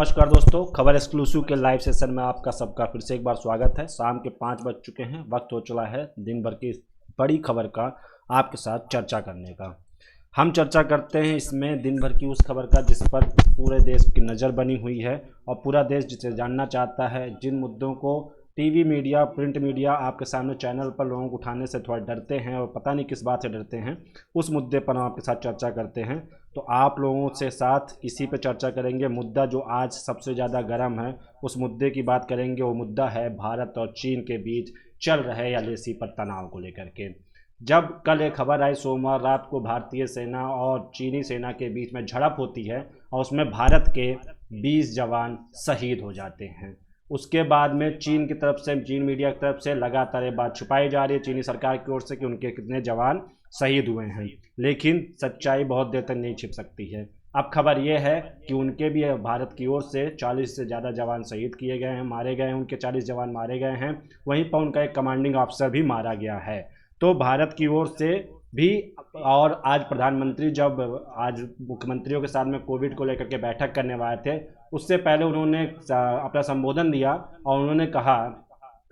नमस्कार दोस्तों, खबर एक्सक्लूसिव के लाइव सेशन में आपका सबका फिर से एक बार स्वागत है। शाम के 5 बज चुके हैं, वक्त हो चला है दिन भर की बड़ी खबर का आपके साथ चर्चा करने का। हम चर्चा करते हैं इसमें दिन भर की उस खबर का जिस पर पूरे देश की नज़र बनी हुई है और पूरा देश जिसे जानना चाहता है, जिन मुद्दों को टीवी मीडिया, प्रिंट मीडिया आपके सामने चैनल पर लोगों को उठाने से थोड़ा डरते हैं और पता नहीं किस बात से डरते हैं, उस मुद्दे पर हम आपके साथ चर्चा करते हैं। तो आप लोगों से साथ इसी पे चर्चा करेंगे। मुद्दा जो आज सबसे ज़्यादा गर्म है उस मुद्दे की बात करेंगे। वो मुद्दा है भारत और चीन के बीच चल रहे एलएसी पर तनाव को लेकर के। जब कल एक खबर आई सोमवार रात को, भारतीय सेना और चीनी सेना के बीच में झड़प होती है और उसमें भारत के 20 जवान शहीद हो जाते हैं। उसके बाद में चीन की तरफ से, चीन मीडिया की तरफ से लगातार ये बात छुपाई जा रही है चीनी सरकार की ओर से कि उनके कितने जवान शहीद हुए हैं, लेकिन सच्चाई बहुत देर तक नहीं छिप सकती है। अब खबर यह है कि उनके भी भारत की ओर से 40 से ज़्यादा जवान शहीद किए गए हैं, मारे गए हैं, उनके 40 जवान मारे गए हैं। वहीं पर उनका एक कमांडिंग ऑफिसर भी मारा गया है। तो भारत की ओर से भी, और आज प्रधानमंत्री जब आज मुख्यमंत्रियों के साथ में कोविड को लेकर के बैठक करने वाले थे, उससे पहले उन्होंने अपना संबोधन दिया और उन्होंने कहा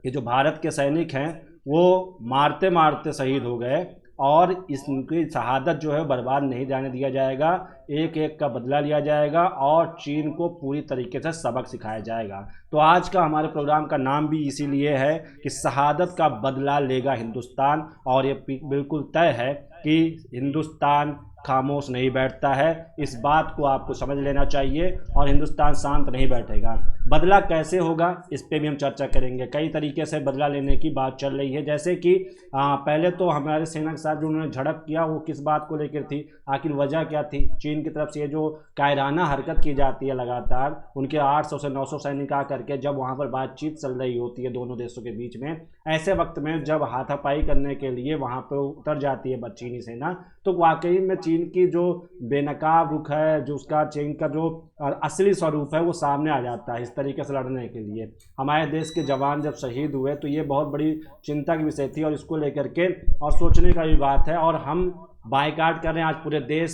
कि जो भारत के सैनिक हैं वो मारते मारते शहीद हो गए और इसकी शहादत जो है बर्बाद नहीं जाने दिया जाएगा, एक एक का बदला लिया जाएगा और चीन को पूरी तरीके से सबक सिखाया जाएगा। तो आज का हमारे प्रोग्राम का नाम भी इसीलिए है कि शहादत का बदला लेगा हिंदुस्तान। और ये बिल्कुल तय है कि हिंदुस्तान खामोश नहीं बैठता है, इस बात को आपको समझ लेना चाहिए और हिंदुस्तान शांत नहीं बैठेगा। बदला कैसे होगा इस पे भी हम चर्चा करेंगे। कई तरीके से बदला लेने की बात चल रही है, जैसे कि पहले तो हमारे सेना के साथ जो उन्होंने झड़प किया वो किस बात को लेकर थी, आखिर वजह क्या थी। चीन की तरफ से जो कायराना हरकत की जाती है लगातार, उनके 800 से 900 सैनिक आ करके जब वहाँ पर बातचीत चल रही होती है दोनों देशों के बीच में, ऐसे वक्त में जब हाथापाई करने के लिए वहाँ पर उतर जाती है चीनी सेना, तो वाकई में चीन की जो बेनकाब रुख है, जो उसका चीन का जो असली स्वरूप है वो सामने आ जाता है इस तरीके से लड़ने के लिए। हमारे देश के जवान जब शहीद हुए तो ये बहुत बड़ी चिंता की विषय थी और इसको लेकर के और सोचने का भी बात है। और हम बायकाट कर रहे हैं, आज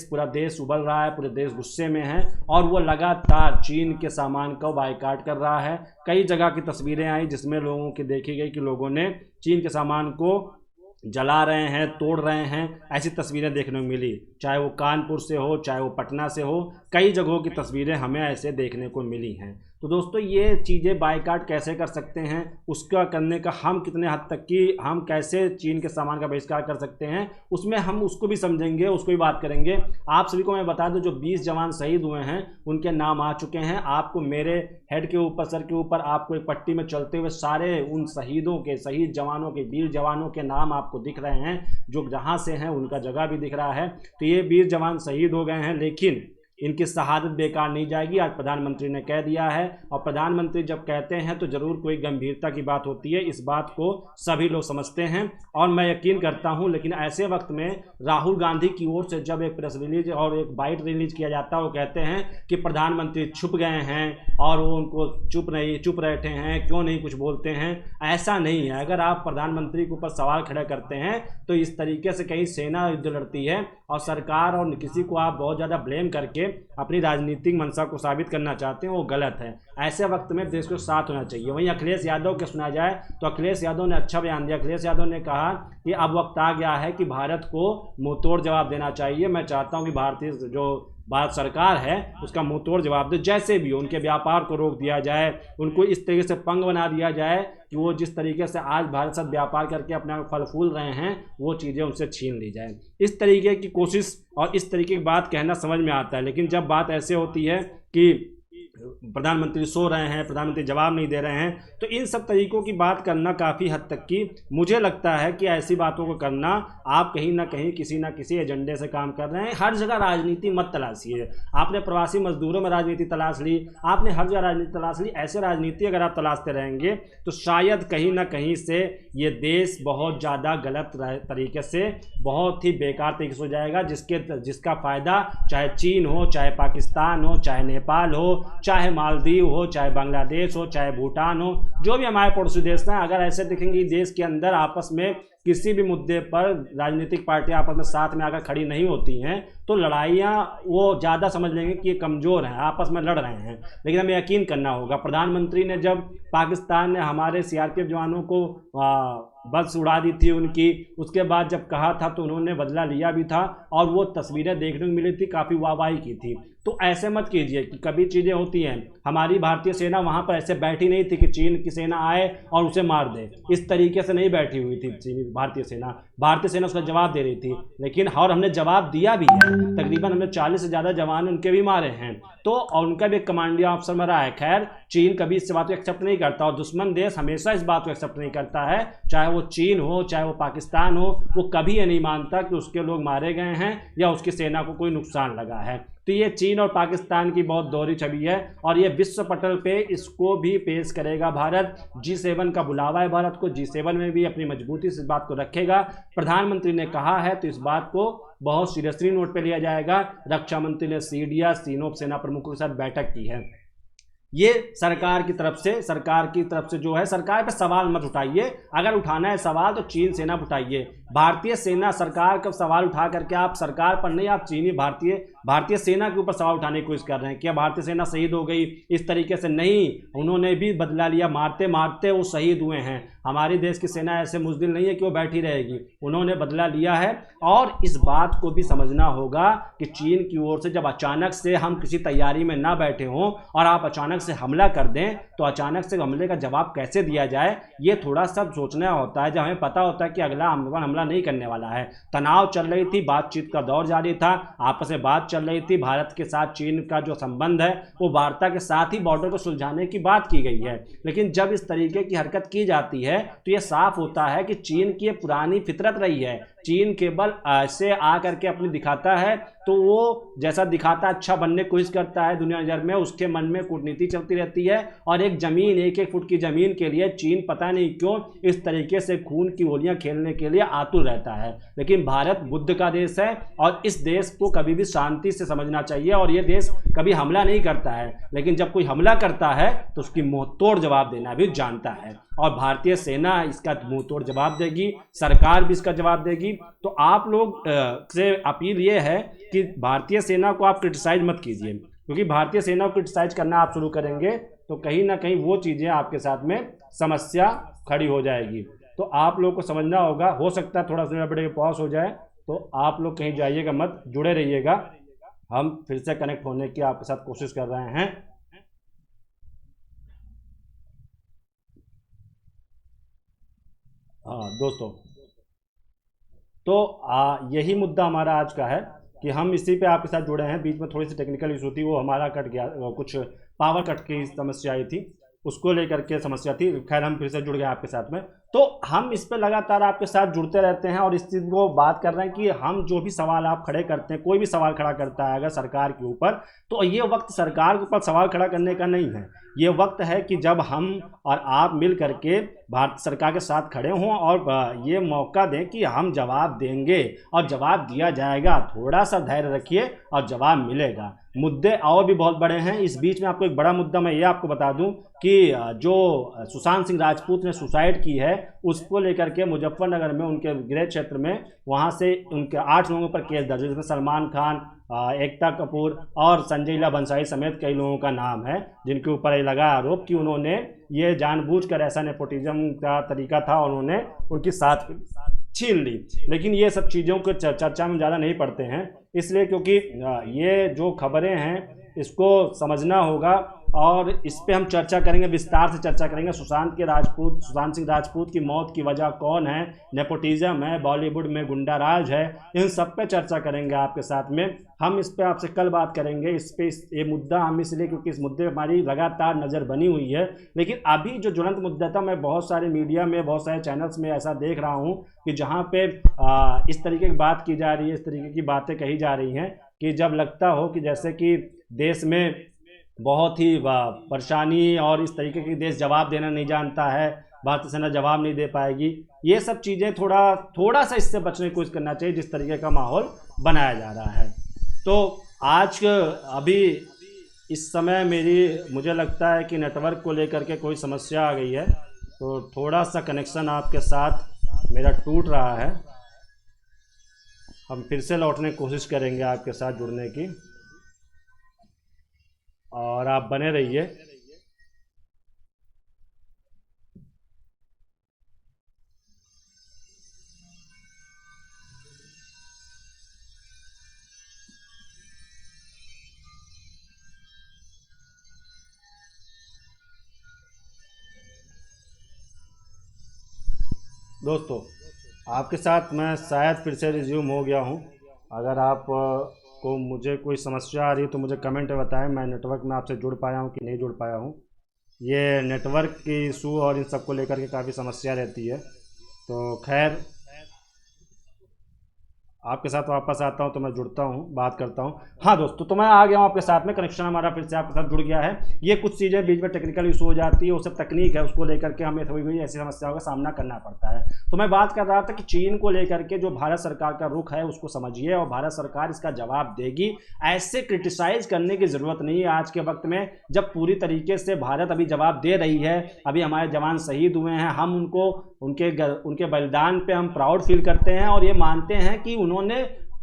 पूरा देश उबल रहा है, पूरे देश गुस्से में है और वो लगातार चीन के सामान को बायकाट कर रहा है। कई जगह की तस्वीरें आई जिसमें लोगों की देखी गई कि लोगों ने चीन के सामान को जला रहे हैं, तोड़ रहे हैं, ऐसी तस्वीरें देखने को मिली। चाहे वो कानपुर से हो, चाहे वो पटना से हो, कई जगहों की तस्वीरें हमें ऐसे देखने को मिली हैं। तो दोस्तों ये चीज़ें बायकाट कैसे कर सकते हैं, उसका करने का हम कितने हद तक की, हम कैसे चीन के सामान का बहिष्कार कर सकते हैं, उसमें हम उसको भी समझेंगे, उसको भी बात करेंगे। आप सभी को मैं बता दूं, जो 20 जवान शहीद हुए हैं उनके नाम आ चुके हैं। आपको मेरे हेड के ऊपर, सर के ऊपर आपको एक पट्टी में चलते हुए सारे उन शहीदों के, शहीद जवानों के, वीर जवानों के नाम आपको दिख रहे हैं, जो जहाँ से हैं उनका जगह भी दिख रहा है। तो ये वीर जवान शहीद हो गए हैं, लेकिन इनकी शहादत बेकार नहीं जाएगी, आज प्रधानमंत्री ने कह दिया है। और प्रधानमंत्री जब कहते हैं तो ज़रूर कोई गंभीरता की बात होती है, इस बात को सभी लोग समझते हैं और मैं यकीन करता हूं। लेकिन ऐसे वक्त में राहुल गांधी की ओर से जब एक प्रेस रिलीज और एक बाइट रिलीज किया जाता है, वो कहते हैं कि प्रधानमंत्री छुप गए हैं और वो उनको चुप बैठे हैं, क्यों नहीं कुछ बोलते हैं। ऐसा नहीं है। अगर आप प्रधानमंत्री के ऊपर सवाल खड़ा करते हैं तो इस तरीके से कहीं सेना युद्ध लड़ती है और सरकार और किसी को आप बहुत ज़्यादा ब्लेम करके अपनी राजनीतिक मंशा को साबित करना चाहते हैं, वो गलत है। ऐसे वक्त में देश को साथ होना चाहिए। वहीं अखिलेश यादव के सुना जाए तो अखिलेश यादव ने अच्छा बयान दिया। अखिलेश यादव ने कहा कि अब वक्त आ गया है कि भारत को मुंहतोड़ जवाब देना चाहिए। मैं चाहता हूं कि भारत सरकार है उसका मुंहतोड़ जवाब दे, जैसे भी उनके व्यापार को रोक दिया जाए, उनको इस तरीके से पंग बना दिया जाए कि वो जिस तरीके से आज भारत साथ व्यापार करके अपने आप फल फूल रहे हैं वो चीज़ें उनसे छीन ली जाए। इस तरीके की कोशिश और इस तरीके की बात कहना समझ में आता है, लेकिन जब बात ऐसे होती है कि प्रधानमंत्री सो रहे हैं, प्रधानमंत्री जवाब नहीं दे रहे हैं, तो इन सब तरीकों की बात करना काफ़ी हद तक की मुझे लगता है कि ऐसी बातों को करना आप कहीं ना कहीं किसी ना किसी एजेंडे से काम कर रहे हैं। हर जगह राजनीति मत तलाशिए। आपने प्रवासी मजदूरों में राजनीति तलाश ली, आपने हर जगह राजनीति तलाश ली। ऐसे राजनीति अगर आप तलाशते रहेंगे तो शायद कहीं ना कहीं से ये देश बहुत ज़्यादा गलत तरीके से, बहुत ही बेकार तरीके से हो जाएगा, जिसका फ़ायदा चाहे चीन हो, चाहे पाकिस्तान हो, चाहे नेपाल हो, चाहे मालदीव हो, चाहे बांग्लादेश हो, चाहे भूटान हो, जो भी हमारे पड़ोसी देश हैं, अगर ऐसे दिखेंगे देश के अंदर आपस में किसी भी मुद्दे पर राजनीतिक पार्टियां आपस में साथ में आकर खड़ी नहीं होती हैं तो लड़ाइयाँ वो ज़्यादा समझ लेंगे कि ये कमज़ोर हैं, आपस में लड़ रहे हैं। लेकिन हमें यकीन करना होगा, प्रधानमंत्री ने जब पाकिस्तान ने हमारे सीआरपीएफ जवानों को बस उड़ा दी थी उनकी, उसके बाद जब कहा था तो उन्होंने बदला लिया भी था, और वो तस्वीरें देखने को मिली थी, काफ़ी वाहवाही की थी। तो ऐसे मत कीजिए कि कभी चीज़ें होती हैं, हमारी भारतीय सेना वहाँ पर ऐसे बैठी नहीं थी कि चीन की सेना आए और उसे मार दे, इस तरीके से नहीं बैठी हुई थी चीनी भारतीय सेना उसका जवाब दे रही थी। लेकिन और हमने जवाब दिया भी है, तकरीबन हमने 40 से ज़्यादा जवान उनके भी मारे हैं, तो और उनका भी एक कमांडिंग ऑफिसर मरा है। खैर, चीन कभी इस बात को एक्सेप्ट नहीं करता, और दुश्मन देश हमेशा इस बात को एक्सेप्ट नहीं करता है, चाहे वो चीन हो चाहे वो पाकिस्तान हो, वो कभी ये नहीं मानता कि उसके लोग मारे गए हैं या उसकी सेना को कोई नुकसान लगा है। तो ये चीन और पाकिस्तान की बहुत दोहरी छवि है, और ये विश्व पटल पे इसको भी पेश करेगा भारत। G7 का बुलावा है भारत को, G7 में भी अपनी मजबूती से इस बात को रखेगा। प्रधानमंत्री ने कहा है तो इस बात को बहुत सीरियसली नोट पे लिया जाएगा। रक्षा मंत्री ने सीडिया सीनोप सेना प्रमुखों के साथ बैठक की है। ये सरकार की तरफ से जो है, सरकार पे सवाल मत उठाइए, अगर उठाना है सवाल तो चीन सेना पर उठाइए। भारतीय सेना सरकार का सवाल उठा करके आप सरकार पर नहीं, आप चीनी भारतीय सेना के ऊपर सवाल उठाने की कोशिश कर रहे हैं। क्या भारतीय सेना शहीद हो गई? इस तरीके से नहीं, उन्होंने भी बदला लिया, मारते मारते वो शहीद हुए हैं। हमारे देश की सेना ऐसे मुज़दिल नहीं है कि वो बैठी रहेगी, उन्होंने बदला लिया है। और इस बात को भी समझना होगा कि चीन की ओर से जब अचानक से हम किसी तैयारी में ना बैठे हों और आप अचानक से हमला कर दें, तो अचानक से हमले का जवाब कैसे दिया जाए, ये थोड़ा सा सोचना होता है। जब हमें पता होता है कि अगला हमला नहीं करने वाला है, तनाव चल रही थी, बातचीत का दौर जारी था, आपस में बात चल रही थी, भारत के साथ चीन का जो संबंध है वो वार्ता के साथ ही बॉर्डर को सुलझाने की बात की गई है। लेकिन जब इस तरीके की हरकत की जाती है तो ये साफ होता है कि चीन की पुरानी फितरत रही है, चीन केवल ऐसे आ करके अपनी दिखाता है, तो वो जैसा दिखाता अच्छा बनने की कोशिश करता है दुनिया नज़र में, उसके मन में कूटनीति चलती रहती है। और एक फुट की ज़मीन के लिए चीन पता नहीं क्यों इस तरीके से खून की होलियां खेलने के लिए आतुर रहता है। लेकिन भारत बुद्ध का देश है, और इस देश को कभी भी शांति से समझना चाहिए, और ये देश कभी हमला नहीं करता है, लेकिन जब कोई हमला करता है तो उसकी मुंहतोड़ जवाब देना भी जानता है, और भारतीय सेना इसका मुंहतोड़ जवाब देगी, सरकार भी इसका जवाब देगी। तो आप लोग से अपील ये है कि भारतीय सेना को आप क्रिटिसाइज मत कीजिए, क्योंकि भारतीय सेना को क्रिटिसाइज करना आप शुरू करेंगे तो कहीं ना कहीं वो चीज़ें आपके साथ में समस्या खड़ी हो जाएगी। तो आप लोग को समझना होगा, हो सकता है थोड़ा सा बड़े पॉज हो जाए, तो आप लोग कहीं जाइएगा मत, जुड़े रहिएगा। हम फिर से कनेक्ट होने की आपके साथ कोशिश कर रहे हैं। हाँ दोस्तों, तो यही मुद्दा हमारा आज का है कि हम इसी पे आपके साथ जुड़े हैं। बीच में थोड़ी सी टेक्निकल इशू थी, वो हमारा कट गया, कुछ पावर कट की समस्या आई थी, उसको लेकर के समस्या थी। खैर हम फिर से जुड़ गए आपके साथ में। तो हम इस पे लगातार आपके साथ जुड़ते रहते हैं, और इस चीज़ को बात कर रहे हैं कि हम जो भी सवाल आप खड़े करते हैं, कोई भी सवाल खड़ा करता है अगर सरकार के ऊपर, तो ये वक्त सरकार के ऊपर सवाल खड़ा करने का नहीं है। ये वक्त है कि जब हम और आप मिल करके भारत सरकार के साथ खड़े हों और ये मौका दें कि हम जवाब देंगे और जवाब दिया जाएगा। थोड़ा सा धैर्य रखिए और जवाब मिलेगा। मुद्दे और भी बहुत बड़े हैं। इस बीच में आपको एक बड़ा मुद्दा मैं ये आपको बता दूं कि जो सुशांत सिंह राजपूत ने सुसाइड की है, उसको लेकर के मुजफ्फरनगर में उनके गृह क्षेत्र में वहाँ से उनके 8 लोगों पर केस दर्ज है, जिसमें सलमान खान, एकता कपूर और संजय लीला भंसाली समेत कई लोगों का नाम है, जिनके ऊपर ये लगा आरोप कि उन्होंने ये जानबूझकर, ऐसा नेपोटिज्म का तरीका था, उन्होंने उनकी साथ छीन ली। लेकिन ये सब चीज़ों को चर्चा में ज़्यादा नहीं पड़ते हैं, इसलिए क्योंकि ये जो खबरें हैं इसको समझना होगा, और इस पे हम चर्चा करेंगे, विस्तार से चर्चा करेंगे। सुशांत सिंह राजपूत की मौत की वजह कौन है, नेपोटिज्म है, बॉलीवुड में गुंडा राज है, इन सब पे चर्चा करेंगे आपके साथ में। हम इस पे आपसे कल बात करेंगे। ये मुद्दा हम इसलिए क्योंकि इस मुद्दे पर हमारी लगातार नज़र बनी हुई है, लेकिन अभी जो ज्वलंत मुद्दा था, मैं बहुत सारे मीडिया में, बहुत सारे चैनल्स में ऐसा देख रहा हूँ कि जहाँ पे इस तरीके की बात की जा रही है, इस तरीके की बातें कही जा रही हैं कि जब लगता हो कि जैसे कि देश में बहुत ही परेशानी, और इस तरीके की देश जवाब देना नहीं जानता है, भारतीय सेना जवाब नहीं दे पाएगी। ये सब चीज़ें थोड़ा सा इससे बचने की कोशिश करना चाहिए, जिस तरीके का माहौल बनाया जा रहा है। तो आज अभी इस समय मुझे लगता है कि नेटवर्क को लेकर के कोई समस्या आ गई है, तो थोड़ा सा कनेक्शन आपके साथ मेरा टूट रहा है। हम फिर से लौटने की कोशिश करेंगे आपके साथ जुड़ने की, और आप बने रहिए। दोस्तों, आपके साथ मैं शायद फिर से रिज्यूम हो गया हूँ। अगर आप को मुझे कोई समस्या आ रही है तो मुझे कमेंट में बताएं, मैं नेटवर्क में आपसे जुड़ पाया हूँ कि नहीं जुड़ पाया हूँ। ये नेटवर्क की इशू और इन सब को लेकर के काफ़ी समस्या रहती है। तो खैर, आपके साथ वापस आता हूं तो मैं जुड़ता हूं, बात करता हूं। हाँ दोस्तों, तो मैं आ गया हूं आपके साथ में, कनेक्शन हमारा फिर से आपके साथ जुड़ गया है। ये कुछ चीज़ें बीच में टेक्निकल इशू हो जाती है, वो सब तकनीक है, उसको लेकर के हमें थोड़ी हुई ऐसी समस्याओं का सामना करना पड़ता है। तो मैं बात कर रहा था कि चीन को लेकर के जो भारत सरकार का रुख है उसको समझिए, और भारत सरकार इसका जवाब देगी। ऐसे क्रिटिसाइज करने की ज़रूरत नहीं है आज के वक्त में, जब पूरी तरीके से भारत अभी जवाब दे रही है। अभी हमारे जवान शहीद हुए हैं, हम उनको उनके बलिदान पे हम प्राउड फील करते हैं, और ये मानते हैं कि उन्होंने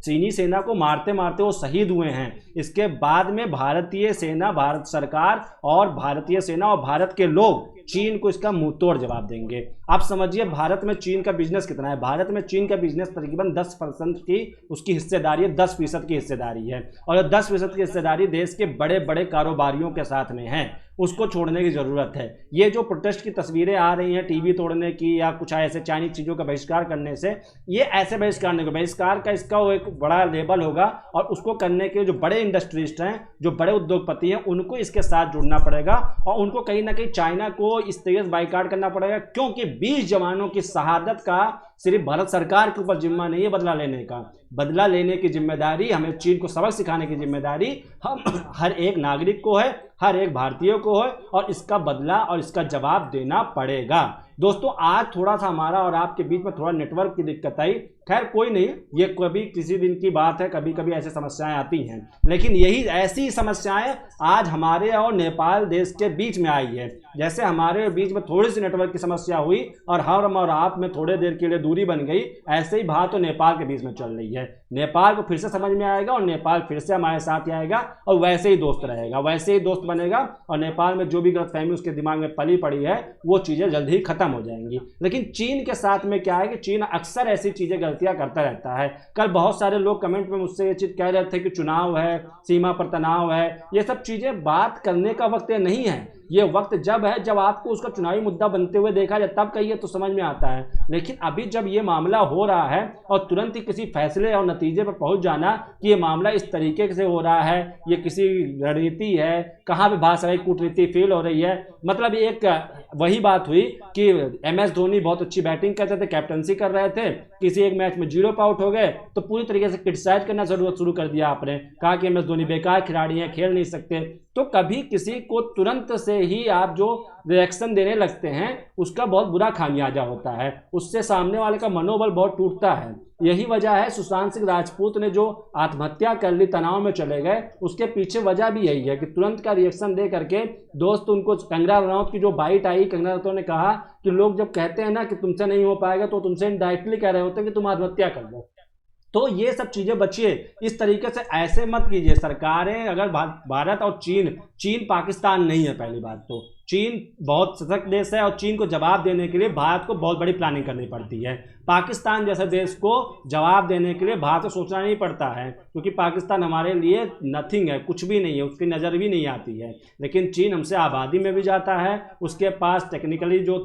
चीनी सेना को मारते मारते वो शहीद हुए हैं। इसके बाद में भारतीय सेना, भारत सरकार और भारतीय सेना और भारत के लोग चीन को इसका मुंह तोड़ जवाब देंगे। आप समझिए भारत में चीन का बिजनेस कितना है। भारत में चीन का बिजनेस तकरीबन 10% की उसकी हिस्सेदारी है, 10% की हिस्सेदारी है, और 10% की हिस्सेदारी देश के बड़े बड़े कारोबारियों के साथ में है। उसको छोड़ने की ज़रूरत है। ये जो प्रोटेस्ट की तस्वीरें आ रही हैं टीवी तोड़ने की या कुछ ऐसे चाइनीज चीज़ों का बहिष्कार करने से, ये ऐसे बहिष्कार नहीं, बहिष्कार का इसका वो एक बड़ा लेवल होगा, और उसको करने के जो बड़े इंडस्ट्रिस्ट हैं, जो बड़े उद्योगपति हैं, उनको इसके साथ जुड़ना पड़ेगा, और उनको कहीं ना कहीं चाइना को इस तरीके से बाइकाट करना पड़ेगा। क्योंकि 20 जवानों की शहादत का सिर्फ भारत सरकार के ऊपर जिम्मा नहीं है बदला लेने का। बदला लेने की जिम्मेदारी, हमें चीन को सबक सिखाने की जिम्मेदारी हम हर एक नागरिक को है, हर एक भारतीय को है, और इसका बदला और इसका जवाब देना पड़ेगा। दोस्तों, आज थोड़ा सा हमारा और आपके बीच में थोड़ा नेटवर्क की दिक्कत आई। खैर कोई नहीं, ये कभी किसी दिन की बात है, कभी कभी ऐसी समस्याएं आती हैं, लेकिन यही ऐसी समस्याएं आज हमारे और नेपाल देश के बीच में आई है। जैसे हमारे बीच में थोड़ी सी नेटवर्क की समस्या हुई और हम और आप में थोड़े देर के लिए दूरी बन गई, ऐसे ही बात तो नेपाल के बीच में चल रही है। नेपाल को फिर से समझ में आएगा और नेपाल फिर से हमारे साथ आएगा, और वैसे ही दोस्त रहेगा, वैसे ही दोस्त बनेगा, और नेपाल में जो भी गलतफहमी उसके दिमाग में पली पड़ी है वो चीज़ें जल्द ही खत्म हो जाएंगी। लेकिन चीन के साथ में क्या है कि चीन अक्सर ऐसी चीज़ें गलतियां करता रहता है। कल बहुत सारे लोग कमेंट में मुझसे ये चीज़ कह रहे थे कि चुनाव है, सीमा पर तनाव है, ये सब चीज़ें बात करने का वक्त नहीं है। ये वक्त जब है जब आपको उसका चुनावी मुद्दा बनते हुए देखा जाए, तब कहिए तो समझ में आता है। लेकिन अभी जब ये मामला हो रहा है और तुरंत ही किसी फैसले और नतीजे पर पहुंच जाना कि ये मामला इस तरीके से हो रहा है, ये किसी रणनीति है, कहाँ पे भाषाई कूटनीति फेल हो रही है। मतलब एक वही बात हुई कि MS धोनी बहुत अच्छी बैटिंग करते थे, कैप्टनसी कर रहे थे, किसी एक मैच में 0 आउट हो गए तो पूरी तरीके से क्रिटिसाइज करना शुरू कर दिया आपने, कहा कि MS धोनी बेकार खिलाड़ी हैं, खेल नहीं सकते। तो कभी किसी को तुरंत से ही आप जो रिएक्शन देने लगते हैं उसका बहुत बुरा खामियाजा होता है, उससे सामने वाले का मनोबल बहुत टूटता है। यही वजह है सुशांत सिंह राजपूत ने जो आत्महत्या कर ली, तनाव में चले गए, उसके पीछे वजह भी यही है कि तुरंत का रिएक्शन दे करके दोस्त उनको, कंगना रनौत की जो बाइट आई, कंगना रनौत ने कहा कि लोग जब कहते हैं ना कि तुमसे नहीं हो पाएगा तो तुमसे इनडायरेक्टली कह रहे होते हैं कि तुम आत्महत्या कर लो। तो ये सब चीज़ें बचिए, इस तरीके से ऐसे मत कीजिए। सरकारें अगर भारत और चीन पाकिस्तान नहीं है। पहली बात तो चीन बहुत सशक्त देश है और चीन को जवाब देने के लिए भारत को बहुत बड़ी प्लानिंग करनी पड़ती है। पाकिस्तान जैसे देश को जवाब देने के लिए भारत को सोचना नहीं पड़ता है, क्योंकि पाकिस्तान हमारे लिए नथिंग है, कुछ भी नहीं है, उसकी नज़र भी नहीं आती है। लेकिन चीन हमसे आबादी में भी जाता है, उसके पास टेक्निकली जो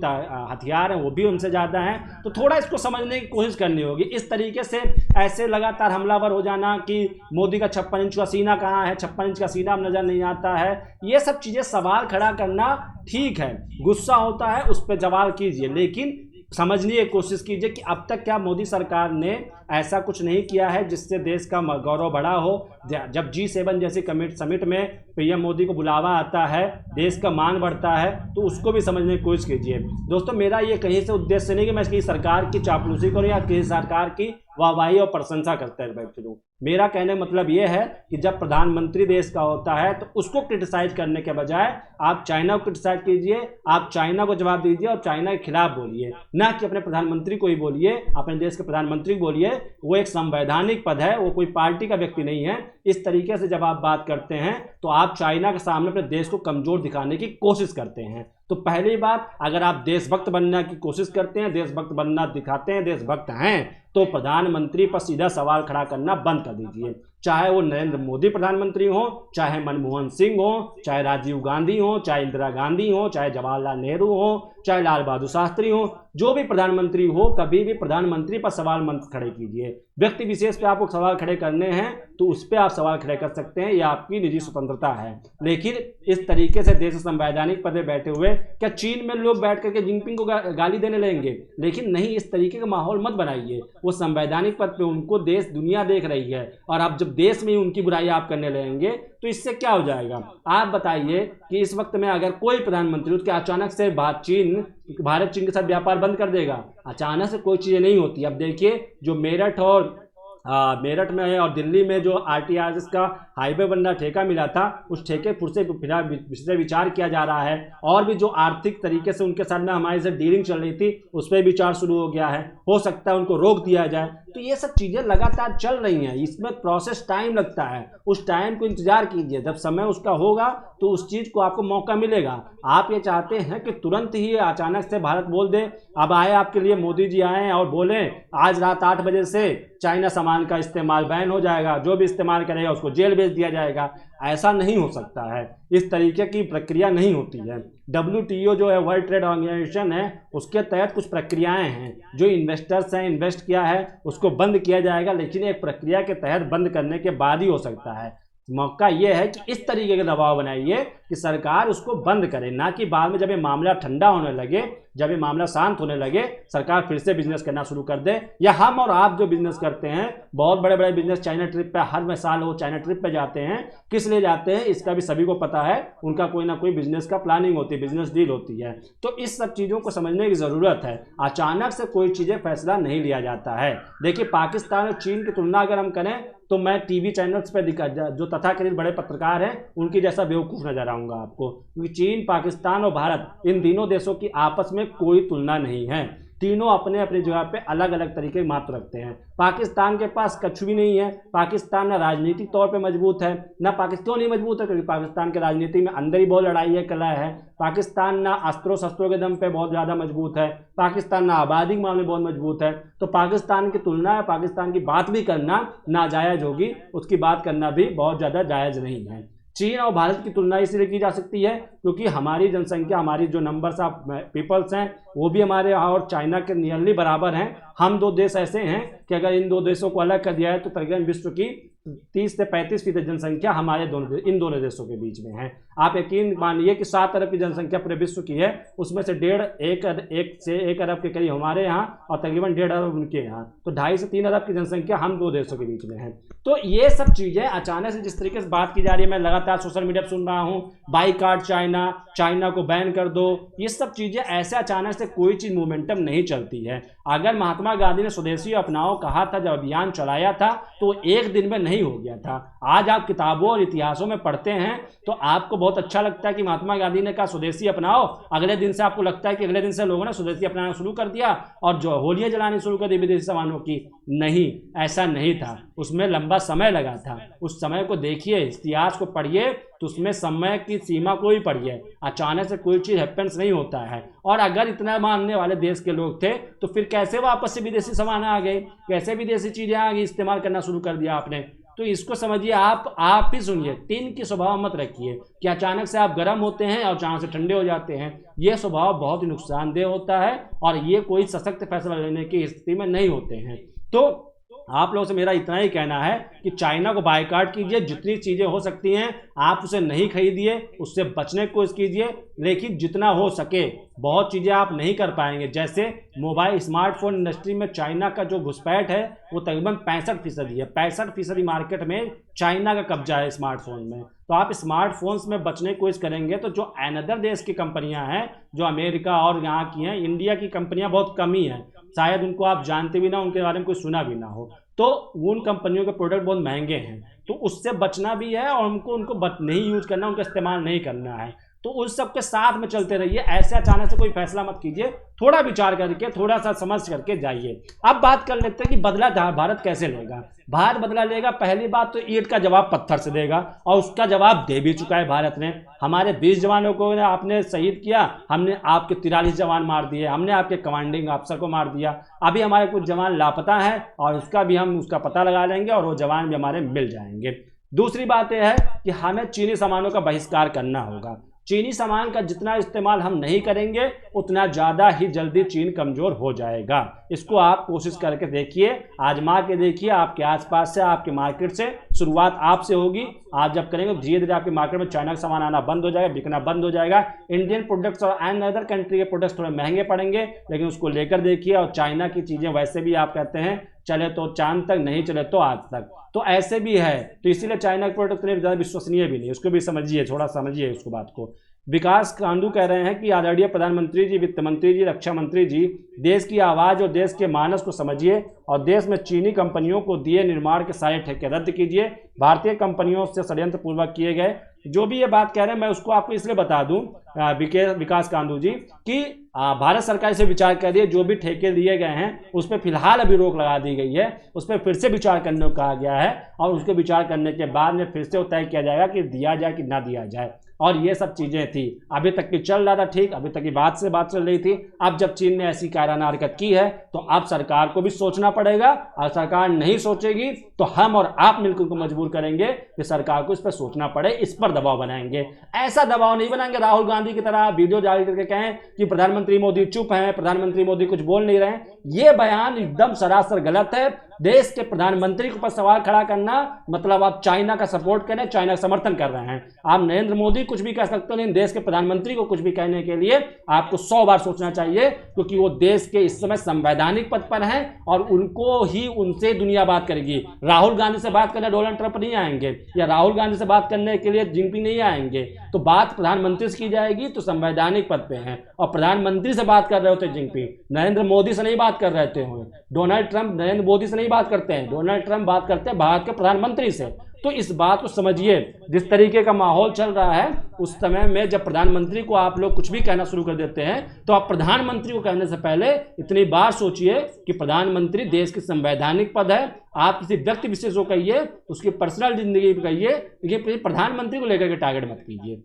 हथियार हैं वो भी हमसे ज़्यादा हैं। तो थोड़ा इसको समझने की कोशिश करनी होगी। इस तरीके से ऐसे लगातार हमलावर हो जाना कि मोदी का 56 इंच का सीना कहाँ है, 56 इंच का सीना नज़र नहीं आता है, ये सब चीज़ें सवाल खड़ा करना ठीक है, गुस्सा होता है उस पर सवाल कीजिए, लेकिन समझने की कोशिश कीजिए कि अब तक क्या मोदी सरकार ने ऐसा कुछ नहीं किया है जिससे देश का गौरव बढ़ा हो। जब G7 जैसी समिट में PM मोदी को बुलावा आता है, देश का मान बढ़ता है, तो उसको भी समझने की कोशिश कीजिए। दोस्तों, मेरा ये कहीं से उद्देश्य नहीं कि मैं किसी सरकार की चापलूसी करूँ या किसी सरकार की वाहवाही और प्रशंसा करते बैठ चलूँ। मेरा कहने का मतलब ये है कि जब प्रधानमंत्री देश का होता है तो उसको क्रिटिसाइज करने के बजाय आप चाइना को क्रिटिसाइज कीजिए, आप चाइना को जवाब दीजिए और चाइना के खिलाफ बोलिए, ना कि अपने प्रधानमंत्री को ही बोलिए, अपने देश के प्रधानमंत्री को बोलिए। वो एक संवैधानिक पद है, वो कोई पार्टी का व्यक्ति नहीं है। इस तरीके से जब आप बात करते हैं तो आप चाइना के सामने अपने देश को कमजोर दिखाने की कोशिश करते हैं। तो पहली बात, अगर आप देशभक्त बनने की कोशिश करते हैं, देशभक्त बनना दिखाते हैं, देशभक्त हैं, तो प्रधानमंत्री पर सीधा सवाल खड़ा करना बंद कर दीजिए। चाहे वो नरेंद्र मोदी प्रधानमंत्री हो, चाहे मनमोहन सिंह हो, चाहे राजीव गांधी हो, चाहे इंदिरा गांधी हो, चाहे जवाहरलाल नेहरू हो, चाहे लाल बहादुर शास्त्री हो, जो भी प्रधानमंत्री हो, कभी भी प्रधानमंत्री पर सवाल मत खड़े कीजिए। व्यक्ति विशेष पे आपको सवाल खड़े करने हैं तो उस पर आप सवाल खड़े कर सकते हैं, यह आपकी निजी स्वतंत्रता है। लेकिन इस तरीके से देश संवैधानिक पद पर बैठे हुए, क्या चीन में लोग बैठ करके जिनपिंग को गाली देने लगेंगे? लेकिन नहीं, इस तरीके का माहौल मत बनाइए। वो संवैधानिक पद पे उनको देश दुनिया देख रही है, और अब जब देश में ही उनकी बुराई आप करने लगेंगे तो इससे क्या हो जाएगा? आप बताइए कि इस वक्त में अगर कोई प्रधानमंत्री उसके अचानक से भारत चीन के साथ व्यापार बंद कर देगा, अचानक से कोई चीज़ें नहीं होती। अब देखिए, जो मेरठ में है और दिल्ली में जो RTRS का हाईवे बनना ठेका मिला था, उस ठेके फिर से विचार किया जा रहा है। और भी जो आर्थिक तरीके से उनके साथ में हमारी से डीलिंग चल रही थी, उस पर विचार शुरू हो गया है। हो सकता है उनको रोक दिया जाए। तो ये सब चीज़ें लगातार चल रही हैं, इसमें प्रोसेस टाइम लगता है। उस टाइम को इंतजार कीजिए, जब समय उसका होगा तो उस चीज़ को आपको मौका मिलेगा। आप ये चाहते हैं कि तुरंत ही अचानक से भारत बोल दे। अब आए आपके लिए मोदी जी आए और बोले आज रात 8 बजे से चाइना सामान का इस्तेमाल बैन हो जाएगा, जो भी इस्तेमाल करेगा उसको जेल भेज दिया जाएगा। ऐसा नहीं हो सकता है, इस तरीके की प्रक्रिया नहीं होती है। WTO जो है, वर्ल्ड ट्रेड ऑर्गेनाइजेशन है, उसके तहत कुछ प्रक्रियाएं हैं। जो इन्वेस्टर्स हैं, इन्वेस्ट किया है, उसको बंद किया जाएगा, लेकिन एक प्रक्रिया के तहत बंद करने के बाद ही हो सकता है। मौका यह है कि इस तरीके का दबाव बनाइए कि सरकार उसको बंद करे, ना कि बाद में जब ये मामला ठंडा होने लगे, जब ये मामला शांत होने लगे, सरकार फिर से बिजनेस करना शुरू कर दे। या हम और आप जो बिजनेस करते हैं, बहुत बड़े बड़े बिजनेस चाइना ट्रिप पे, हर साल वो चाइना ट्रिप पे जाते हैं। किस लिए जाते हैं इसका भी सभी को पता है। उनका कोई ना कोई बिजनेस का प्लानिंग होती है, बिजनेस डील होती है। तो इस सब चीज़ों को समझने की ज़रूरत है। अचानक से कोई चीज़ें फैसला नहीं लिया जाता है। देखिए, पाकिस्तान और चीन की तुलना अगर हम करें तो मैं टीवी चैनल्स पर जो तथाकथित बड़े पत्रकार हैं उनकी जैसा बेवकूफ़ नजर आऊँगा आपको, क्योंकि चीन, पाकिस्तान और भारत, इन तीनों देशों की आपस में कोई तुलना नहीं है। तीनों अपने अपनी जगह पे अलग अलग तरीके के महत्व रखते हैं। पाकिस्तान के पास कुछ भी नहीं है। पाकिस्तान ना राजनीतिक तौर पे मजबूत है, ना पाकिस्तान नहीं मजबूत है, क्योंकि पाकिस्तान की राजनीति में अंदर ही बहुत लड़ाई है, कला है। पाकिस्तान ना अस्त्रों शस्त्रों के दम पे बहुत ज़्यादा मजबूत है। पाकिस्तान ना आबादी के मामले में बहुत मजबूत है। तो पाकिस्तान की तुलना या पाकिस्तान की बात भी करना नाजायज़ होगी, उसकी बात करना भी बहुत ज़्यादा जायज़ नहीं है। चीन और भारत की तुलना इसलिए की जा सकती है क्योंकि हमारी जनसंख्या, हमारी जो नंबर्स ऑफ पीपल्स हैं, वो भी हमारे और चाइना के नियरली बराबर हैं। हम दो देश ऐसे हैं कि अगर इन दो देशों को अलग कर दिया है तो तकरीबन विश्व की 30 से 35% जनसंख्या हमारे इन दोनों देशों के बीच में है। आप यकीन मानिए कि 7 अरब की जनसंख्या पूरे विश्व की है, उसमें से 1.5 अरब के करीब हमारे यहाँ और तकरीबन 1.5 अरब उनके यहाँ, तो 2.5 से 3 अरब की जनसंख्या हम दो देशों के बीच में है। तो ये सब चीज़ें अचानक से जिस तरीके से बात की जा रही है, मैं लगातार सोशल मीडिया पर सुन रहा हूँ, बाईकाट चाइना, चाइना को बैन कर दो, ये सब चीज़ें ऐसे अचानक से कोई चीज़ मोमेंटम नहीं चलती है। अगर महात्मा गांधी ने स्वदेशी अपनाओ कहा था, जब अभियान चलाया था, तो एक दिन में नहीं हो गया था। आज आप किताबों और इतिहासों में पढ़ते हैं तो आपको बहुत अच्छा लगता है कि महात्मा गांधी ने कहा स्वदेशी अपनाओ, अगले दिन से आपको लगता है कि अगले दिन से लोगों ने स्वदेशी अपनाना शुरू कर दिया और जो होलियां जलानी शुरू कर दी विदेशी सामानों की। नहीं, ऐसा नहीं था, उसमें लंबा समय लगा था। उस समय को देखिए, इतिहास को पढ़िए, तो उसमें समय की सीमा को ही पढ़िए। अचानक से कोई चीज़ हैपेंस नहीं होता है। और अगर इतना मानने वाले देश के लोग थे तो फिर कैसे वापस से विदेशी सामान आ गए, कैसे विदेशी चीज़ें आ गई, इस्तेमाल करना शुरू कर दिया आपने। तो इसको समझिए, आप ही सुनिए, टिन की स्वभाव मत रखिए कि अचानक से आप गर्म होते हैं और अचानक से ठंडे हो जाते हैं। ये स्वभाव बहुत ही नुकसानदेह होता है और ये कोई सशक्त फैसला लेने की स्थिति में नहीं होते हैं। तो आप लोगों से मेरा इतना ही कहना है कि चाइना को बायकॉट कीजिए, जितनी चीज़ें हो सकती हैं आप उसे नहीं खरीदिए, उससे बचने की कोशिश कीजिए। लेकिन जितना हो सके, बहुत चीज़ें आप नहीं कर पाएंगे। जैसे मोबाइल स्मार्टफोन इंडस्ट्री में चाइना का जो घुसपैठ है वो तकरीबन 65% है। 65% मार्केट में चाइना का कब्जा है स्मार्टफोन में। तो आप स्मार्टफोन्स में बचने की कोशिश करेंगे तो जो अनदर देश की कंपनियां हैं, जो अमेरिका और यहाँ की हैं, इंडिया की कंपनियां बहुत कम ही हैं, शायद उनको आप जानते भी ना, उनके बारे में कोई सुना भी ना हो। तो उन कंपनियों के प्रोडक्ट बहुत महंगे हैं, तो उससे बचना भी है और हमको उनको नहीं यूज़ करना, उनका इस्तेमाल नहीं करना है। तो उस सब के साथ में चलते रहिए, ऐसे अचानक से कोई फैसला मत कीजिए, थोड़ा विचार करके थोड़ा सा समझ करके जाइए। अब बात कर लेते हैं कि बदला भारत कैसे लेगा। भारत बदला लेगा, पहली बात तो ईंट का जवाब पत्थर से देगा, और उसका जवाब दे भी चुका है भारत ने। हमारे 20 जवानों को आपने शहीद किया, हमने आपके 43 जवान मार दिए, हमने आपके कमांडिंग अफसर को मार दिया। अभी हमारे कुछ जवान लापता हैं और उसका भी हम उसका पता लगा लेंगे और वो जवान भी हमारे मिल जाएंगे। दूसरी बात यह है कि हमें चीनी सामानों का बहिष्कार करना होगा। चीनी सामान का जितना इस्तेमाल हम नहीं करेंगे उतना ज़्यादा ही जल्दी चीन कमज़ोर हो जाएगा। इसको आप कोशिश करके देखिए, आजमा के देखिए, आपके आसपास से, आपके मार्केट से। शुरुआत आपसे होगी, आप जब करेंगे धीरे धीरे आपके मार्केट में चाइना का सामान आना बंद हो जाएगा, बिकना बंद हो जाएगा। इंडियन प्रोडक्ट्स और एंड अदर कंट्री के प्रोडक्ट्स थोड़े महंगे पड़ेंगे, लेकिन उसको लेकर देखिए। और चाइना की चीज़ें वैसे भी आप कहते हैं चले तो चांद तक, नहीं चले तो आज तक, तो ऐसे भी है। तो इसीलिए चाइना के प्रोडक्ट इतने ज़्यादा विश्वसनीय भी नहीं, उसको भी समझिए, थोड़ा समझिए उसको बात को। विकास कांडू कह रहे हैं कि आदरणीय प्रधानमंत्री जी, वित्त मंत्री जी, रक्षा मंत्री जी, देश की आवाज़ और देश के मानस को समझिए और देश में चीनी कंपनियों को दिए निर्माण के सारे ठेके रद्द कीजिए। भारतीय कंपनियों से षड्यंत्र पूर्वक किए गए, जो भी ये बात कह रहे हैं मैं उसको आपको इसलिए बता दूं विकास कांडू जी कि भारत सरकार से विचार करिए, जो भी ठेके दिए गए हैं उस पर फिलहाल अभी रोक लगा दी गई है, उस पर फिर से विचार करने को कहा गया है और उसके विचार करने के बाद में फिर से तय किया जाएगा कि दिया जाए कि ना दिया जाए। और ये सब चीज़ें थी, अभी तक की चल रहा था ठीक, अभी तक की बात चल रही थी। अब जब चीन ने ऐसी कायराना हरकत की है तो अब सरकार को भी सोचना पड़ेगा, और सरकार नहीं सोचेगी तो हम और आप मिलकर उनको मजबूर करेंगे कि सरकार को इस पर सोचना पड़े, इस पर दबाव बनाएंगे। ऐसा दबाव नहीं बनाएंगे राहुल गांधी की तरह वीडियो जारी करके कहें कि प्रधानमंत्री मोदी चुप हैं, प्रधानमंत्री मोदी कुछ बोल नहीं रहे हैं। ये बयान एकदम सरासर गलत है। देश के प्रधानमंत्री के ऊपर सवाल खड़ा करना मतलब आप चाइना का सपोर्ट करें, चाइना का समर्थन कर रहे हैं। आप नरेंद्र मोदी कुछ भी कह सकते हो, लेकिन देश के प्रधानमंत्री को कुछ भी कहने के लिए आपको 100 बार सोचना चाहिए, क्योंकि वो देश के इस समय संवैधानिक पद पर हैं और उनको ही उनसे दुनिया बात करेगी। राहुल गांधी से बात करने डोनाल्ड ट्रंप नहीं आएंगे, या राहुल गांधी से बात करने के लिए जिनपिंग नहीं आएंगे। तो बात प्रधानमंत्री से की जाएगी तो संवैधानिक पद पे हैं, और प्रधानमंत्री से बात कर रहे होते जिनपिंग, नरेंद्र मोदी से नहीं बात कर रहे थे। डोनाल्ड ट्रंप नरेंद्र मोदी से नहीं बात करते हैं, डोनाल्ड ट्रंप बात करते हैं भारत के प्रधानमंत्री से। तो इस बात को समझिए, जिस तरीके का माहौल चल रहा है उस समय में जब प्रधानमंत्री को आप लोग कुछ भी कहना शुरू कर देते हैं तो आप प्रधानमंत्री को कहने से पहले इतनी बार सोचिए कि प्रधानमंत्री देश की संवैधानिक पद है। आप किसी व्यक्ति विशेष को कहिए, उसकी पर्सनल जिंदगी पर कहिए, लेकिन प्रधानमंत्री को लेकर के टारगेट मत कीजिए।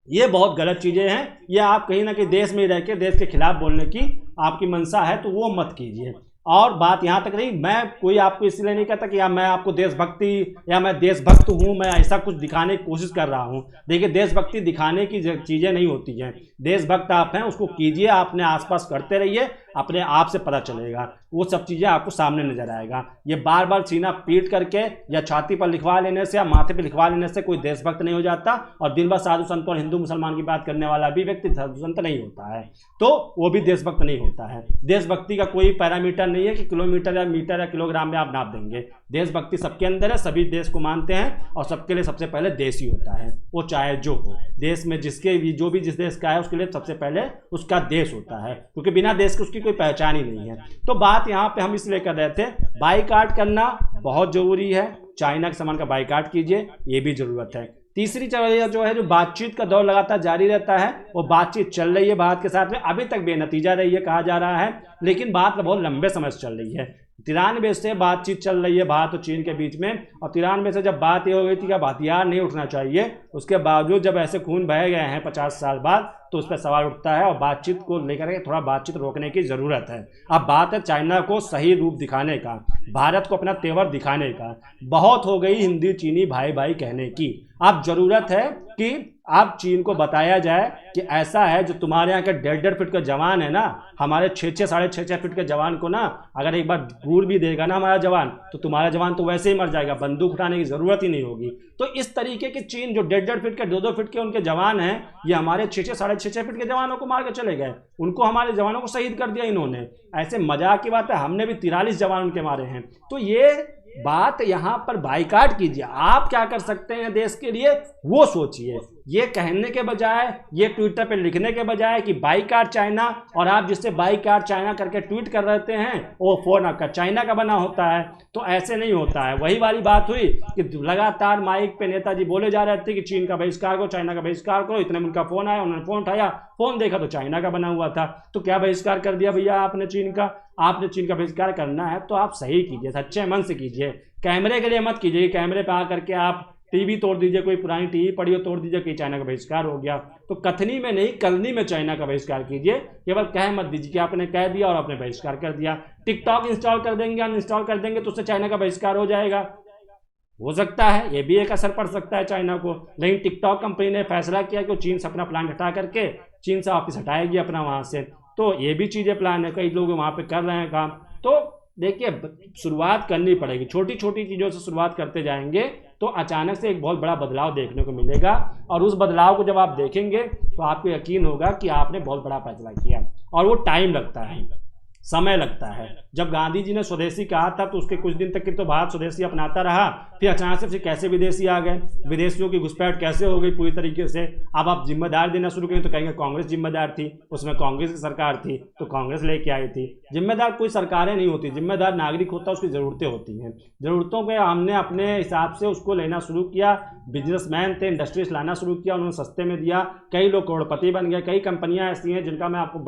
ये बहुत गलत चीज़ें हैं। ये आप कहीं ना कहीं देश में रह के देश के खिलाफ बोलने की आपकी मंशा है तो वो मत कीजिए। और बात यहाँ तक रही, मैं कोई आपको इसलिए नहीं कहता कि या मैं आपको देशभक्ति या मैं देशभक्त हूँ, मैं ऐसा कुछ दिखाने की कोशिश कर रहा हूँ। देखिए, देशभक्ति दिखाने की चीज़ें नहीं होती हैं। देशभक्त आप हैं उसको कीजिए, अपने आसपास करते रहिए, अपने आप से पता चलेगा, वो सब चीज़ें आपको सामने नजर आएगा। ये बार बार सीना पीट करके या छाती पर लिखवा लेने से या माथे पर लिखवा लेने से कोई देशभक्त नहीं हो जाता। और दिन भर साधु संत और हिंदू मुसलमान की बात करने वाला भी व्यक्ति साधु संत नहीं होता है, तो वो भी देशभक्त नहीं होता है। देशभक्ति का कोई पैरामीटर नहीं है कि किलोमीटर या मीटर या किलोग्राम में आप नाप देंगे। देशभक्ति सबके अंदर है, सभी देश को मानते हैं और सबके लिए सबसे पहले देश ही होता है, वो चाहे जो हो। देश में जिसके भी जो भी जिस देश का है उसके लिए सबसे पहले उसका देश होता है, क्योंकि बिना देश के उसकी कोई पहचान ही नहीं है। तो बात यहाँ पे हम इसलिए कर रहे थे, बाईकाट करना बहुत जरूरी है। चाइना के सामान का बाईकाट कीजिए, ये भी जरूरत है। तीसरी जो है जो बातचीत का दौर लगातार जारी रहता है, वो बातचीत चल रही है भारत के साथ में, अभी तक बेनतीजा रही है कहा जा रहा है, लेकिन बात बहुत लंबे समय से चल रही है। 93 से बातचीत चल रही है भारत और चीन के बीच में, और 93 से जब बात ये हो गई थी कि अब हथियार नहीं उठना चाहिए, उसके बावजूद जब ऐसे खून बह गए हैं 50 साल बाद, तो उस पर सवाल उठता है और बातचीत को लेकर के थोड़ा बातचीत रोकने की ज़रूरत है। अब बात है चाइना को सही रूप दिखाने का, भारत को अपना तेवर दिखाने का। बहुत हो गई हिंदी चीनी भाई भाई कहने की, अब ज़रूरत है कि अब चीन को बताया जाए कि ऐसा है, जो तुम्हारे यहाँ के 1.5 फीट का जवान है ना, हमारे 6-6 साढ़े 6 फीट के जवान को ना अगर एक बार घूर भी देगा ना हमारा जवान, तो तुम्हारा जवान तो वैसे ही मर जाएगा, बंदूक उठाने की ज़रूरत ही नहीं होगी। तो इस तरीके की चीन जो 1.5 फीट के 2-2 फीट के उनके जवान हैं, ये हमारे 6-6 साढ़े 6 फीट के जवानों को मार के चले गए, उनको हमारे जवानों को शहीद कर दिया इन्होंने। ऐसे मजाक की बात है, हमने भी 43 जवान उनके मारे हैं। तो ये बात यहाँ पर बाईकाट कीजिए, आप क्या कर सकते हैं देश के लिए वो सोचिए। ये कहने के बजाय, ये ट्विटर पे लिखने के बजाय कि बाईकाट चाइना, और आप जिससे बाईकाट चाइना करके ट्वीट कर रहे हैं वो फोन आपका चाइना का बना होता है। तो ऐसे नहीं होता है। वही वाली बात हुई कि लगातार माइक पे नेताजी बोले जा रहे थे कि चीन का बहिष्कार करो, चाइना का बहिष्कार करो। इतने में उनका फोन आया, उन्होंने फोन उठाया, फोन देखा तो चाइना का बना हुआ था। तो क्या बहिष्कार कर दिया भैया आपने चीन का? आपने चीन का बहिष्कार करना है तो आप सही कीजिए, सच्चे मन से कीजिए, कैमरे के लिए मत कीजिए। कैमरे पे आकर के आप टीवी तोड़ दीजिए, कोई पुरानी टीवी पड़ी हो तोड़ दीजिए कि चाइना का बहिष्कार हो गया। तो कथनी में नहीं, करनी में चाइना का बहिष्कार कीजिए। केवल कह मत दीजिए कि आपने कह दिया और आपने बहिष्कार कर दिया। टिकटॉक इंस्टॉल कर देंगे, अनइंस्टॉल कर देंगे तो उससे चाइना का बहिष्कार हो जाएगा, हो सकता है, ये भी एक असर पड़ सकता है चाइना को। लेकिन टिकटॉक कंपनी ने फैसला किया कि वो चीन से अपना प्लांट हटा करके चीन से वापस हटाएगी अपना वहाँ से। तो ये भी चीज़ें प्लान है, कई लोग वहाँ पे कर रहे हैं काम। तो देखिए, शुरुआत करनी पड़ेगी, छोटी छोटी चीज़ों से शुरुआत करते जाएंगे तो अचानक से एक बहुत बड़ा बदलाव देखने को मिलेगा। और उस बदलाव को जब आप देखेंगे तो आपको यकीन होगा कि आपने बहुत बड़ा फैसला किया। और वो टाइम लगता है, समय लगता है। जब गांधी जी ने स्वदेशी कहा था तो उसके कुछ दिन तक की तो भारत स्वदेशी अपनाता रहा, फिर अचानक से फिर कैसे विदेशी आ गए, विदेशियों की घुसपैठ कैसे हो गई पूरी तरीके से। अब आप जिम्मेदार देना शुरू करें तो कहेंगे कांग्रेस जिम्मेदार थी, उसमें कांग्रेस की सरकार थी तो कांग्रेस लेके आई थी। जिम्मेदार कोई सरकारें नहीं होती, जिम्मेदार नागरिक होता है, उसकी ज़रूरतें होती हैं। ज़रूरतों पे हमने अपने हिसाब से उसको लेना शुरू किया। बिजनेसमैन थे, इंडस्ट्रीज लाना शुरू किया, उन्होंने सस्ते में दिया, कई लोग करोड़पति बन गए। कई कंपनियां ऐसी हैं जिनका मैं आपको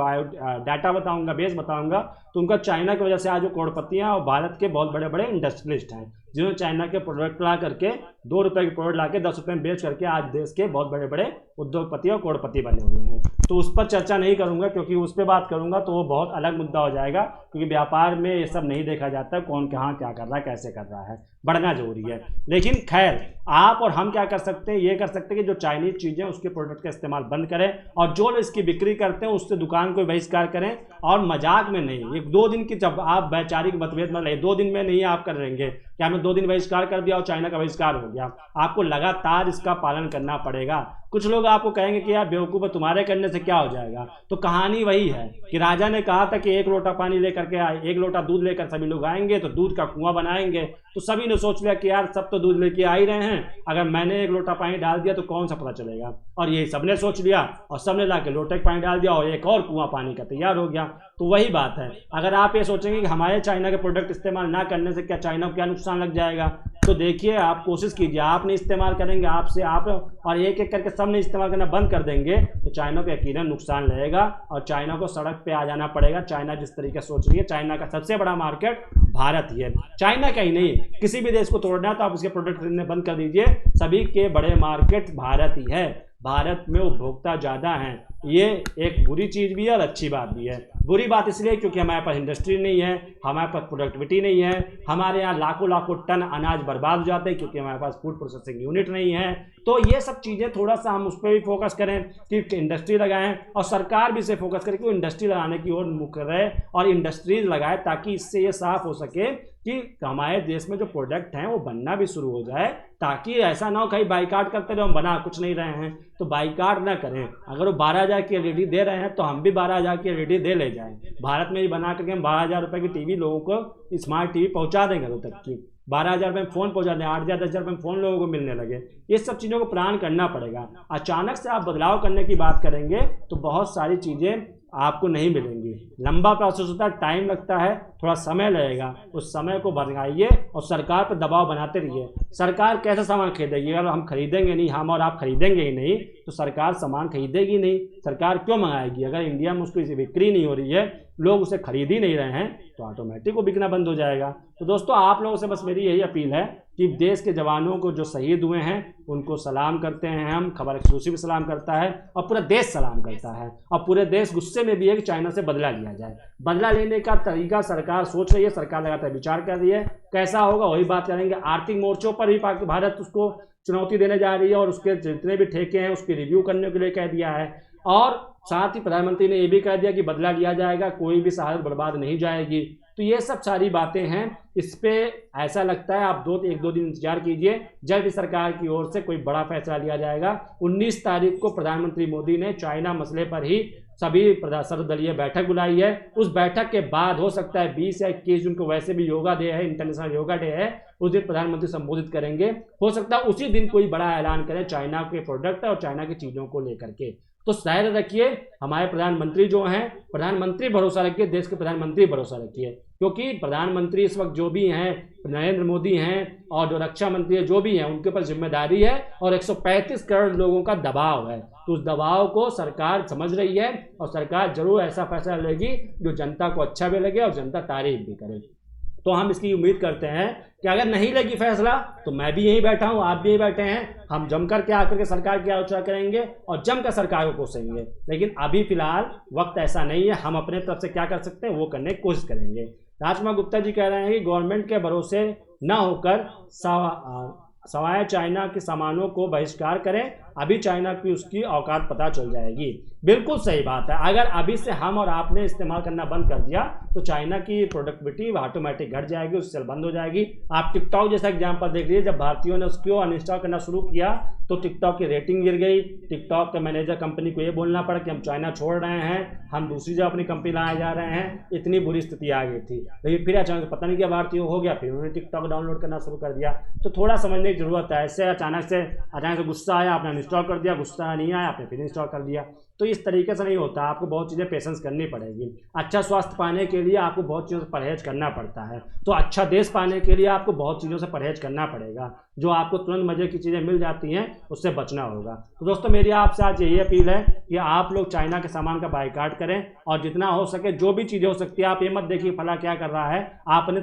डाटा बताऊंगा, बेस बताऊंगा, तो उनका चाइना की वजह से आज वो करोड़पति हैं और भारत के बहुत बड़े बड़े इंडस्ट्रियलिस्ट हैं जिन्होंने चाइना के प्रोडक्ट ला करके 2 रुपये के प्रोडक्ट ला के 10 रुपये में बेच करके आज देश के बहुत बड़े बड़े उद्योगपति और करोड़पति बने हुए हैं। तो उस पर चर्चा नहीं करूंगा, क्योंकि उस पर बात करूंगा तो वो बहुत अलग मुद्दा हो जाएगा। क्योंकि व्यापार में ये सब नहीं देखा जाता कौन कहाँ क्या कर रहा है, कैसे कर रहा है, बढ़ना जरूरी है। लेकिन खैर, आप और हम क्या कर सकते हैं, ये कर सकते हैं कि जो चाइनीज चीज़ें उसके प्रोडक्ट का इस्तेमाल बंद करें, और जो लोग इसकी बिक्री करते हैं उससे दुकान को बहिष्कार करें। और मजाक में नहीं, 1-2 दिन की जब आप वैचारिक मतभेद मत लें, 2 दिन में नहीं आप कर लेंगे। क्या हमें 2 दिन बहिष्कार कर दिया और चाइना का बहिष्कार हो गया? आपको लगातार इसका पालन करना पड़ेगा। कुछ लोग आपको कहेंगे कि यार बेवकूफ़, तुम्हारे करने से क्या हो जाएगा। तो कहानी वही है कि राजा ने कहा था कि 1 लोटा पानी लेकर के आए, 1 लोटा दूध लेकर सभी लोग आएंगे तो दूध का कुआं बनाएंगे। तो सभी ने सोच लिया कि यार सब तो दूध लेके आ ही रहे हैं, अगर मैंने 1 लोटा पानी डाल दिया तो कौन सा पता चलेगा। और यही सबने सोच लिया और सबने ला के लोटे पानी डाल दिया और एक और कुआं पानी का तैयार हो गया। तो वही बात है, अगर आप ये सोचेंगे कि हमारे चाइना के प्रोडक्ट इस्तेमाल ना करने से क्या चाइना को क्या नुकसान लग जाएगा, तो देखिए आप कोशिश कीजिए, आप नहीं इस्तेमाल करेंगे, आपसे आप और एक एक करके सब ने इस्तेमाल करना बंद कर देंगे तो चाइना को यकीनन नुकसान लगेगा और चाइना को सड़क पे आ जाना पड़ेगा। चाइना जिस तरीके से सोच रही है, चाइना का सबसे बड़ा मार्केट भारत ही है, चाइना का ही नहीं। किसी भी देश को तोड़ना है तो आप उसके प्रोडक्ट खरीदने बंद कर दीजिए, सभी के बड़े मार्केट भारत ही है। भारत में उपभोक्ता ज़्यादा हैं, ये एक बुरी चीज़ भी है और अच्छी बात भी है। बुरी बात इसलिए क्योंकि हमारे पास इंडस्ट्री नहीं है, हमारे पास प्रोडक्टिविटी नहीं है, हमारे यहाँ लाखों टन अनाज बर्बाद हो जाते हैं क्योंकि हमारे पास फूड प्रोसेसिंग यूनिट नहीं है। तो ये सब चीज़ें थोड़ा सा हम उस पर भी फोकस करें कि इंडस्ट्री लगाएं, और सरकार भी इसे फोकस करे कि वो इंडस्ट्री लगाने की ओर मुख रहे और इंडस्ट्रीज लगाए, ताकि इससे ये साफ हो सके कि हमारे देश में जो प्रोडक्ट हैं वो बनना भी शुरू हो जाए, ताकि ऐसा ना हो कहीं बाइकाट करते रहे, हम बना कुछ नहीं रहे हैं। तो बाइकाट ना करें, अगर वो 12,000 की एलईडी दे रहे हैं तो हम भी 12,000 की एलईडी दे ले जाएं। भारत में ही बना करके हम 12,000 रुपये की टीवी लोगों को, स्मार्ट टीवी पहुंचा देंगे घरों तक की, 12,000 रुपये में फ़ोन पहुंचा दें, 8,000 10,000 रुपये में फ़ोन लोगों को मिलने लगे। ये सब चीज़ों को प्लान करना पड़ेगा। अचानक से आप बदलाव करने की बात करेंगे तो बहुत सारी चीज़ें आपको नहीं मिलेंगी, लंबा प्रोसेस होता है, टाइम लगता है, थोड़ा समय लगेगा। उस समय को बढ़ाइए और सरकार पर दबाव बनाते रहिए। सरकार कैसे सामान खरीदेगी? अगर हम खरीदेंगे नहीं, हम और आप खरीदेंगे ही नहीं तो सरकार सामान खरीदेगी नहीं। सरकार क्यों मंगाएगी? अगर इंडिया में उसको बिक्री नहीं हो रही है, लोग उसे खरीद ही नहीं रहे हैं, तो ऑटोमेटिक वो बिकना बंद हो जाएगा। तो दोस्तों, आप लोगों से बस मेरी यही अपील है कि देश के जवानों को जो शहीद हुए हैं उनको सलाम करते हैं हम, खबर एक्सक्लूसिव सलाम करता है और पूरा देश सलाम करता है। और पूरे देश गुस्से में भी है कि चाइना से बदला लिया जाए। बदला लेने का तरीका सरकार सोच रही है, सरकार लगातार विचार कर रही है, कैसा होगा वही बात करेंगे। आर्थिक मोर्चों पर भी भारत उसको चुनौती देने जा रही है और उसके जितने भी ठेके हैं उसकी रिव्यू करने के लिए कह दिया है। और साथ ही प्रधानमंत्री ने यह भी कह दिया कि बदला लिया जाएगा, कोई भी शहादत बर्बाद नहीं जाएगी। तो ये सब सारी बातें हैं। इस पे ऐसा लगता है आप एक दो दिन इंतजार कीजिए, जल्द ही सरकार की ओर से कोई बड़ा फैसला लिया जाएगा। 19 तारीख को प्रधानमंत्री मोदी ने चाइना मसले पर ही सभी सर्वदलीय बैठक बुलाई है। उस बैठक के बाद हो सकता है 20 या 21 जून को, वैसे भी योगा डे है, इंटरनेशनल योगा डे है, उस दिन प्रधानमंत्री संबोधित करेंगे। हो सकता है उसी दिन कोई बड़ा ऐलान करें चाइना के प्रोडक्ट और चाइना की चीज़ों को लेकर के। तो धैर्य रखिए, हमारे प्रधानमंत्री जो हैं, प्रधानमंत्री भरोसा रखिए, देश के प्रधानमंत्री भरोसा रखिए, क्योंकि प्रधानमंत्री इस वक्त जो भी हैं नरेंद्र मोदी हैं और जो रक्षा मंत्री है जो भी हैं, उनके ऊपर जिम्मेदारी है और 135 करोड़ लोगों का दबाव है। तो उस दबाव को सरकार समझ रही है और सरकार जरूर ऐसा फैसला लेगी जो जनता को अच्छा भी लगे और जनता तारीफ भी करे। तो हम इसकी उम्मीद करते हैं कि अगर नहीं लगी फैसला तो मैं भी यहीं बैठा हूं, आप भी यहीं बैठे हैं, हम जम करके आकर के सरकार की आलोचना करेंगे और जम कर सरकार को कोसेंगे। लेकिन अभी फिलहाल वक्त ऐसा नहीं है, हम अपने तरफ से क्या कर सकते हैं वो करने की कोशिश करेंगे। राजकुमार गुप्ता जी कह रहे हैं कि गवर्नमेंट के भरोसे न होकर सवाए चाइना के सामानों को बहिष्कार करें, अभी चाइना की उसकी औकात पता चल जाएगी। बिल्कुल सही बात है, अगर अभी से हम और आपने इस्तेमाल करना बंद कर दिया तो चाइना की प्रोडक्टिविटी ऑटोमेटिक घट जाएगी, उससे बंद हो जाएगी। आप टिकटॉक जैसा एग्जांपल देख लीजिए, जब भारतीयों ने उसको अनइंस्टॉल करना शुरू किया तो टिकटॉक की रेटिंग गिर गई। टिकटॉक के मैनेजर कंपनी को ये बोलना पड़ा कि हम चाइना छोड़ रहे हैं, हम दूसरी जगह अपनी कंपनी लाए जा रहे हैं, इतनी बुरी स्थिति आ गई थी। लेकिन फिर अचानक पता नहीं क्या भारतीयों हो गया, फिर उन्होंने टिकटॉक डाउनलोड करना शुरू कर दिया। तो थोड़ा समझने की जरूरत है, ऐसे अचानक से गुस्सा आया आपने अनइंस्टॉल कर दिया, गुस्सा नहीं आया आपने फिर इंस्टॉल कर दिया। तो इस तरीके से नहीं होता, आपको बहुत चीज़ें पेशेंस करनी पड़ेगी। अच्छा स्वास्थ्य पाने के लिए आपको बहुत चीज़ों से परहेज करना पड़ता है, तो अच्छा देश पाने के लिए आपको बहुत चीज़ों से परहेज करना पड़ेगा। जो आपको तुरंत मज़े की चीज़ें मिल जाती हैं उससे बचना होगा। तो दोस्तों मेरी आपसे आज यही अपील है कि आप लोग चाइना के सामान का बाइकाट करें और जितना हो सके जो भी चीज़ें हो सकती है, आप ये मत देखिए फला क्या कर रहा है, आप अपने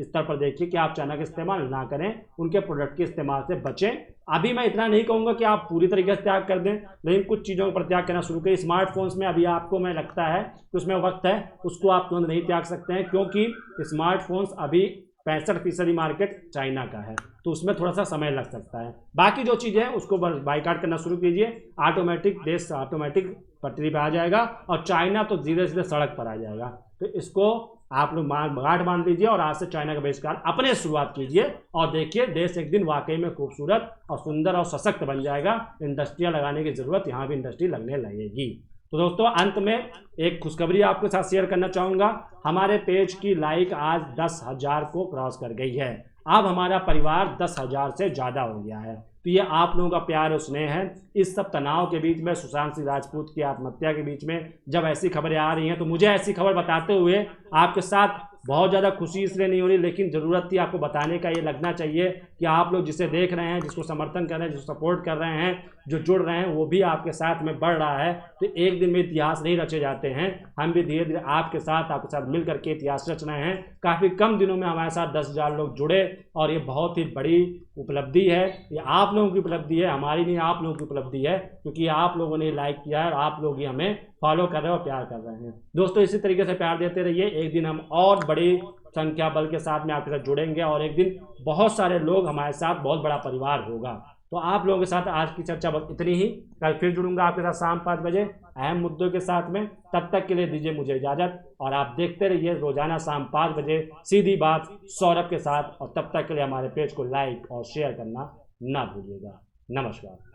स्तर पर देखिए कि आप चाइना का इस्तेमाल ना करें, उनके प्रोडक्ट के इस्तेमाल से बचें। अभी मैं इतना नहीं कहूँगा कि आप पूरी तरीके से त्याग कर दें, लेकिन कुछ चीज़ों पर त्याग करना शुरू करें। स्मार्टफोन्स में अभी आपको मैं लगता है कि उसमें वक्त है, उसको आप तुरंत नहीं त्याग सकते हैं, क्योंकि स्मार्टफोन्स अभी 65% मार्केट चाइना का है, तो उसमें थोड़ा सा समय लग सकता है। बाकी जो चीज़ें हैं उसको बाइकाट करना शुरू कीजिए, ऑटोमेटिक देश ऑटोमेटिक पटरी पर आ जाएगा और चाइना तो धीरे धीरे सड़क पर आ जाएगा। तो इसको आप लोग गांठ बांध लीजिए और आज से चाइना का बहिष्कार अपने शुरुआत कीजिए और देखिए देश एक दिन वाकई में खूबसूरत और सुंदर और सशक्त बन जाएगा। इंडस्ट्रियाँ लगाने की ज़रूरत, यहाँ भी इंडस्ट्री लगने लगेगी। तो दोस्तों अंत में एक खुशखबरी आपके साथ शेयर करना चाहूँगा, हमारे पेज की लाइक आज 10,000 को क्रॉस कर गई है। अब हमारा परिवार 10,000 से ज़्यादा हो गया है। तो ये आप लोगों का प्यार और स्नेह है। इस सब तनाव के बीच में, सुशांत सिंह राजपूत की आत्महत्या के बीच में जब ऐसी खबरें आ रही हैं तो मुझे ऐसी खबर बताते हुए आपके साथ बहुत ज़्यादा खुशी इसलिए नहीं हो रही, लेकिन ज़रूरत थी आपको बताने का। ये लगना चाहिए कि आप लोग जिसे देख रहे हैं, जिसको समर्थन कर रहे हैं, जिसको सपोर्ट कर रहे हैं, जो जुड़ रहे हैं, वो भी आपके साथ में बढ़ रहा है। तो एक दिन में इतिहास नहीं रचे जाते हैं, हम भी धीरे धीरे आपके साथ मिल करके इतिहास रच रहे हैं। काफ़ी कम दिनों में हमारे साथ 10,000 लोग जुड़े और ये बहुत ही बड़ी उपलब्धि है। ये आप लोगों की उपलब्धि है, हमारी नहीं, आप लोगों की उपलब्धि है, क्योंकि आप लोगों ने लाइक किया है और आप लोग ही हमें फॉलो कर रहे हैं और प्यार कर रहे हैं। दोस्तों इसी तरीके से प्यार देते रहिए, एक दिन हम और बड़ी संख्या बल के साथ में आपके साथ जुड़ेंगे और एक दिन बहुत सारे लोग हमारे साथ, बहुत बड़ा परिवार होगा। तो आप लोगों के साथ आज की चर्चा बस इतनी ही, कल फिर जुड़ूंगा आपके साथ शाम 5 बजे अहम मुद्दों के साथ में। तब तक के लिए दीजिए मुझे इजाज़त और आप देखते रहिए रोजाना शाम 5 बजे सीधी बात सौरभ के साथ। और तब तक के लिए हमारे पेज को लाइक और शेयर करना ना भूलिएगा। नमस्कार।